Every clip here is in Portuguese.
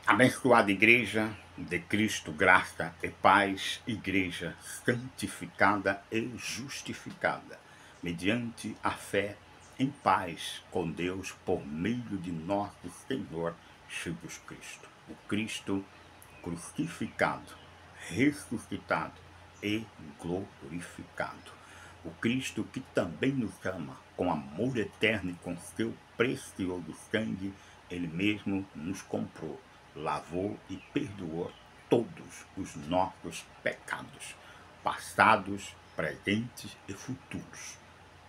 Abençoada Igreja de Cristo, graça e paz, Igreja santificada e justificada, mediante a fé em paz com Deus por meio de nosso Senhor Jesus Cristo. O Cristo crucificado, ressuscitado e glorificado. O Cristo que também nos ama com amor eterno e com seu precioso sangue, Ele mesmo nos comprou, lavou e perdoou todos os nossos pecados, passados, presentes e futuros.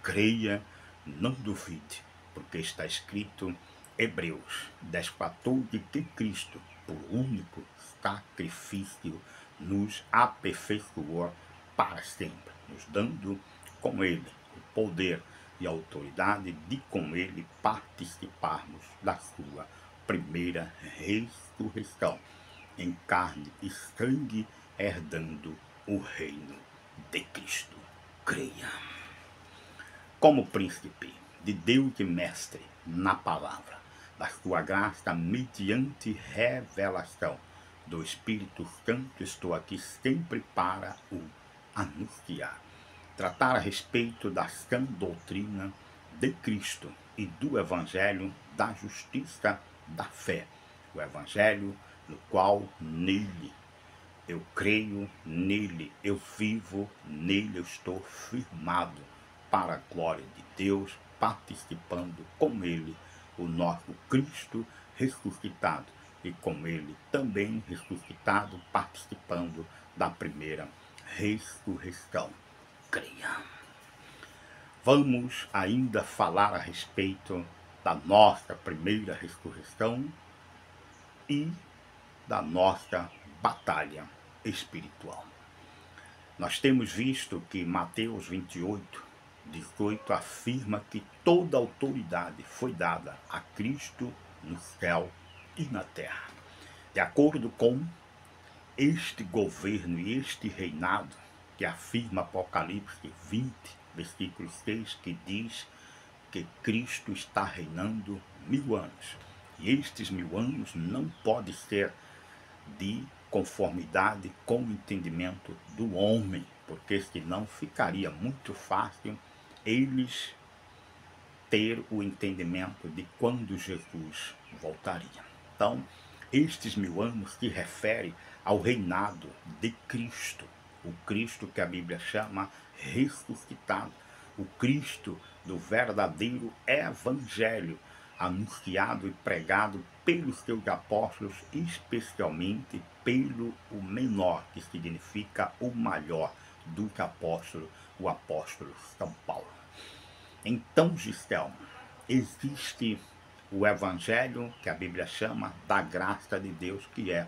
Creia, não duvide, porque está escrito Hebreus 10:14 que Cristo, por único sacrifício, nos aperfeiçoou para sempre, nos dando com Ele o poder e a autoridade de com Ele participarmos da sua primeira ressurreição, em carne e sangue, herdando o reino de Cristo. Creia. Como príncipe de Deus e mestre na palavra, da sua graça mediante revelação do Espírito Santo, estou aqui sempre para o anunciar. Tratar a respeito da sã doutrina de Cristo e do Evangelho da justiça da fé. O Evangelho no qual nele eu creio, nele eu vivo, nele eu estou firmado para a glória de Deus, participando com ele o nosso Cristo ressuscitado e com ele também ressuscitado, participando da primeira ressurreição. Creia. Vamos ainda falar a respeito da nossa primeira ressurreição e da nossa batalha espiritual. Nós temos visto que Mateus 28:18 afirma que toda autoridade foi dada a Cristo no céu e na terra. De acordo com este governo e este reinado que afirma Apocalipse 20, versículo 6, que diz que Cristo está reinando 1000 anos. E estes 1000 anos não podem ser de conformidade com o entendimento do homem, porque senão ficaria muito fácil eles ter o entendimento de quando Jesus voltaria. Então, estes 1000 anos se refere ao reinado de Cristo, o Cristo que a Bíblia chama ressuscitado, o Cristo do verdadeiro evangelho, anunciado e pregado pelos seus apóstolos, especialmente pelo o menor, que significa o maior dos apóstolos, o apóstolo São Paulo. Então, Gisele, existe o evangelho que a Bíblia chama da graça de Deus, que é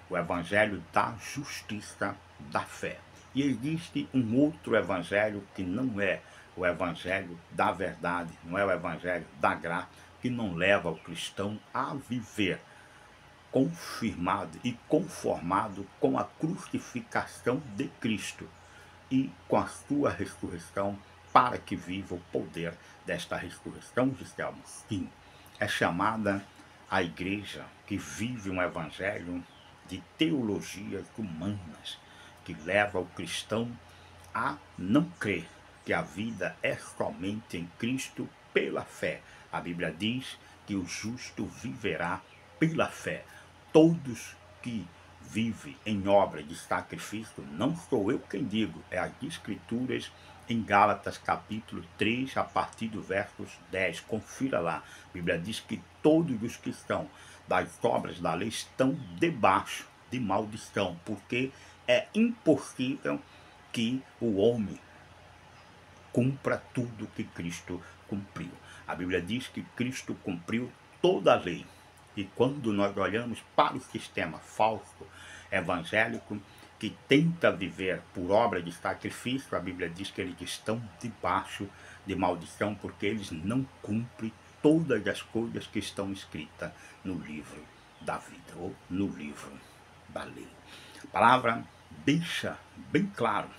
o evangelho da justiça da fé. E existe um outro evangelho que não é o evangelho da verdade, não é o evangelho da graça, que não leva o cristão a viver confirmado e conformado com a crucificação de Cristo e com a sua ressurreição, para que viva o poder desta ressurreição, Gisele. Sim, é chamada a igreja que vive um evangelho de teologias humanas, que leva o cristão a não crer que a vida é somente em Cristo pela fé. A Bíblia diz que o justo viverá pela fé. Todos que vivem em obra de sacrifício, não sou eu quem digo, é as Escrituras em Gálatas capítulo 3, a partir do versos 10. Confira lá. A Bíblia diz que todos os que são das obras da lei estão debaixo de maldição, porque é impossível que o homem cumpra tudo que Cristo cumpriu. A Bíblia diz que Cristo cumpriu toda a lei. E quando nós olhamos para o sistema falso evangélico, que tenta viver por obra de sacrifício, a Bíblia diz que eles estão debaixo de maldição, porque eles não cumprem todas as coisas que estão escritas no livro da vida, ou no livro da lei. A palavra deixa bem claro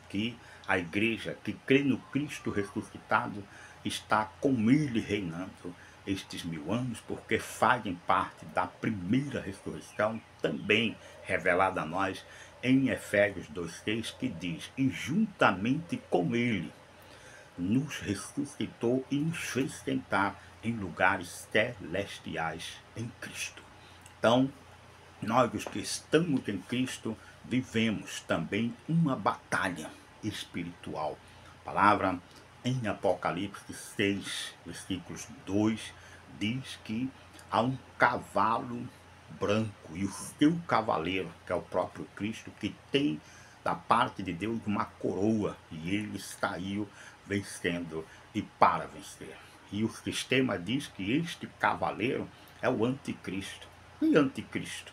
que a igreja que crê no Cristo ressuscitado está com ele reinando, estes 1000 anos, porque fazem parte da primeira ressurreição, também revelada a nós em Efésios 2,6, que diz: e juntamente com ele nos ressuscitou e nos fez sentar em lugares celestiais em Cristo. Então, nós os que estamos em Cristo vivemos também uma batalha espiritual. A palavra em Apocalipse 6, versículos 2, diz que há um cavalo branco e o seu cavaleiro, que é o próprio Cristo, que tem da parte de Deus uma coroa, e ele saiu vencendo e para vencer. E o sistema diz que este cavaleiro é o anticristo. E anticristo?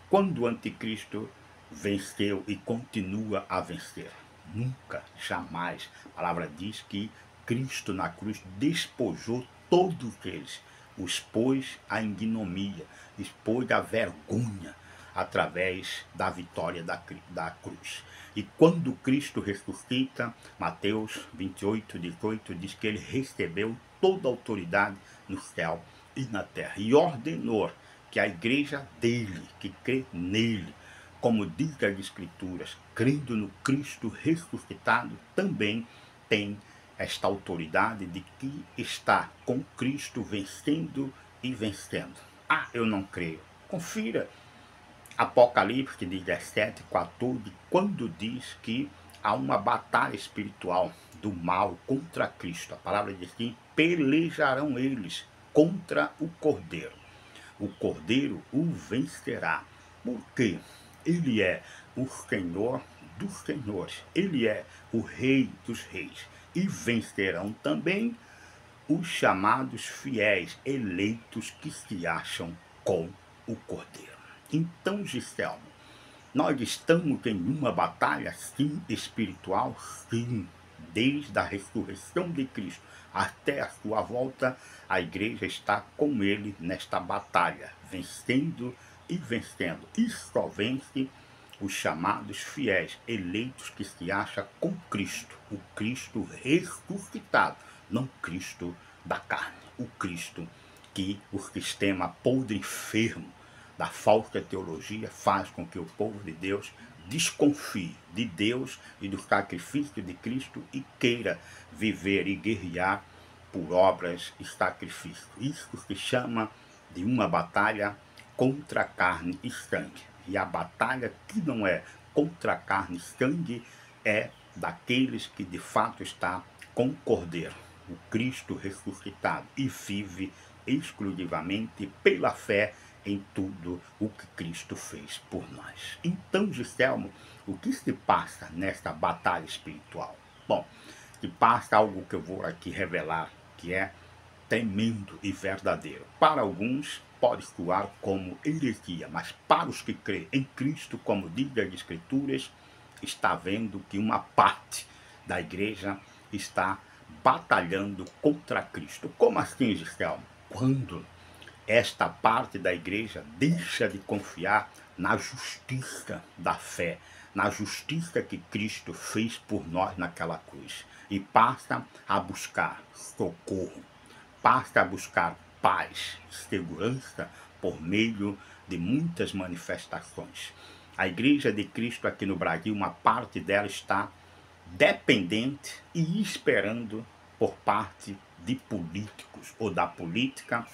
Quando o anticristo venceu e continua a vencer? Nunca, jamais. A palavra diz que Cristo na cruz despojou todos eles, os expôs à ignomia, expôs à vergonha, através da vitória da cruz. E quando Cristo ressuscita, Mateus 28:18 diz que ele recebeu toda a autoridade no céu e na terra, e ordenou que a igreja dele, que crê nele, como diz as Escrituras, crendo no Cristo ressuscitado, também tem esta autoridade de que está com Cristo vencendo e vencendo. Ah, eu não creio. Confira Apocalipse 17:14, quando diz que há uma batalha espiritual do mal contra Cristo. A palavra diz que pelejarão eles contra o Cordeiro. O Cordeiro o vencerá, porque ele é o Senhor dos senhores, ele é o Rei dos reis, e vencerão também os chamados fiéis, eleitos que se acham com o Cordeiro. Então, Giselmo, nós estamos em uma batalha, sim, espiritual, sim. Desde a ressurreição de Cristo até a sua volta, a igreja está com ele nesta batalha, vencendo e vencendo. E só vence os chamados fiéis, eleitos que se acham com Cristo, o Cristo ressuscitado, não Cristo da carne, o Cristo que o sistema podre enfermo da falsa teologia faz com que o povo de Deus desconfie de Deus e do sacrifício de Cristo e queira viver e guerrear por obras e sacrifícios. Isso se chama de uma batalha contra carne e sangue. E a batalha que não é contra carne e sangue é daqueles que de fato está com o Cordeiro, o Cristo ressuscitado, e vive exclusivamente pela fé em tudo o que Cristo fez por nós. Então, Giselmo, o que se passa nesta batalha espiritual? Bom, se passa algo que eu vou aqui revelar, que é tremendo e verdadeiro. Para alguns pode soar como heresia, mas para os que creem em Cristo, como diz as Escrituras, está vendo que uma parte da igreja está batalhando contra Cristo. Como assim, Giselmo? Quando esta parte da igreja deixa de confiar na justiça da fé, na justiça que Cristo fez por nós naquela cruz, e passa a buscar socorro, passa a buscar paz, segurança por meio de muitas manifestações. A igreja de Cristo aqui no Brasil, uma parte dela está dependente e esperando por parte de políticos ou da política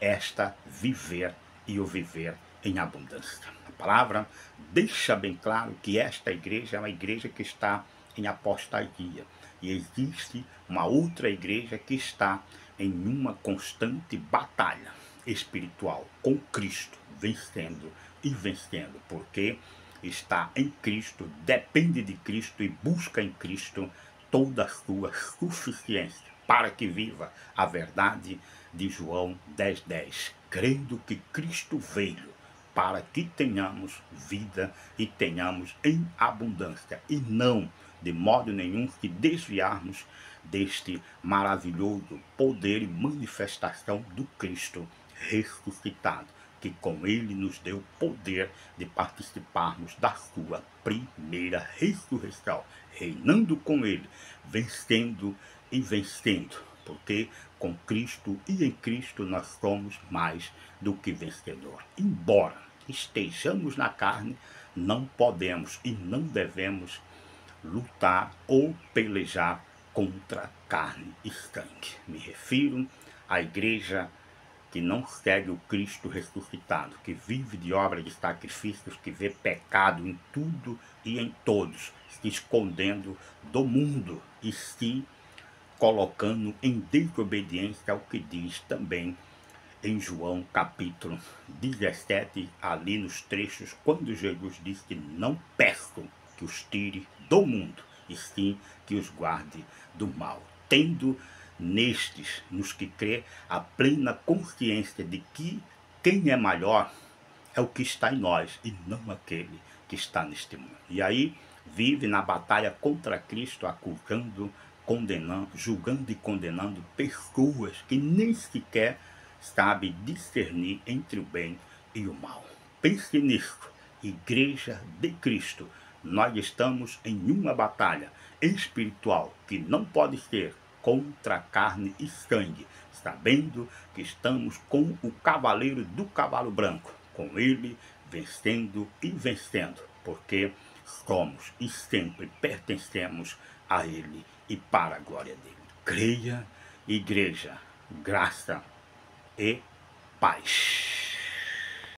esta viver e o viver em abundância. A palavra deixa bem claro que esta igreja é uma igreja que está em apostasia, e existe uma outra igreja que está em uma constante batalha espiritual com Cristo, vencendo e vencendo, porque está em Cristo, depende de Cristo e busca em Cristo toda a sua suficiência para que viva a verdade de João 10:10, crendo que Cristo veio para que tenhamos vida e tenhamos em abundância, e não de modo nenhum se desviarmos deste maravilhoso poder e manifestação do Cristo ressuscitado, que com ele nos deu poder de participarmos da sua primeira ressurreição, reinando com ele, vencendo e vencendo, porque com Cristo e em Cristo nós somos mais do que vencedor. Embora estejamos na carne, não podemos e não devemos lutar ou pelejar contra carne e sangue. Me refiro à igreja que não segue o Cristo ressuscitado, que vive de obra de sacrifícios, que vê pecado em tudo e em todos, se escondendo do mundo e se colocando em desobediência ao que diz também em João capítulo 17, ali nos trechos, quando Jesus diz que não peço que os tire do mundo, e sim que os guarde do mal, tendo nestes, nos que crê, a plena consciência de que quem é maior é o que está em nós e não aquele que está neste mundo. E aí vive na batalha contra Cristo, acusando, condenando, julgando e condenando pessoas que nem sequer sabem discernir entre o bem e o mal. Pense nisso, Igreja de Cristo. Nós estamos em uma batalha espiritual que não pode ser contra carne e sangue, sabendo que estamos com o cavaleiro do cavalo branco, com ele vencendo e vencendo, porque somos e sempre pertencemos a ele e para a glória dele. Creia, igreja, graça e paz.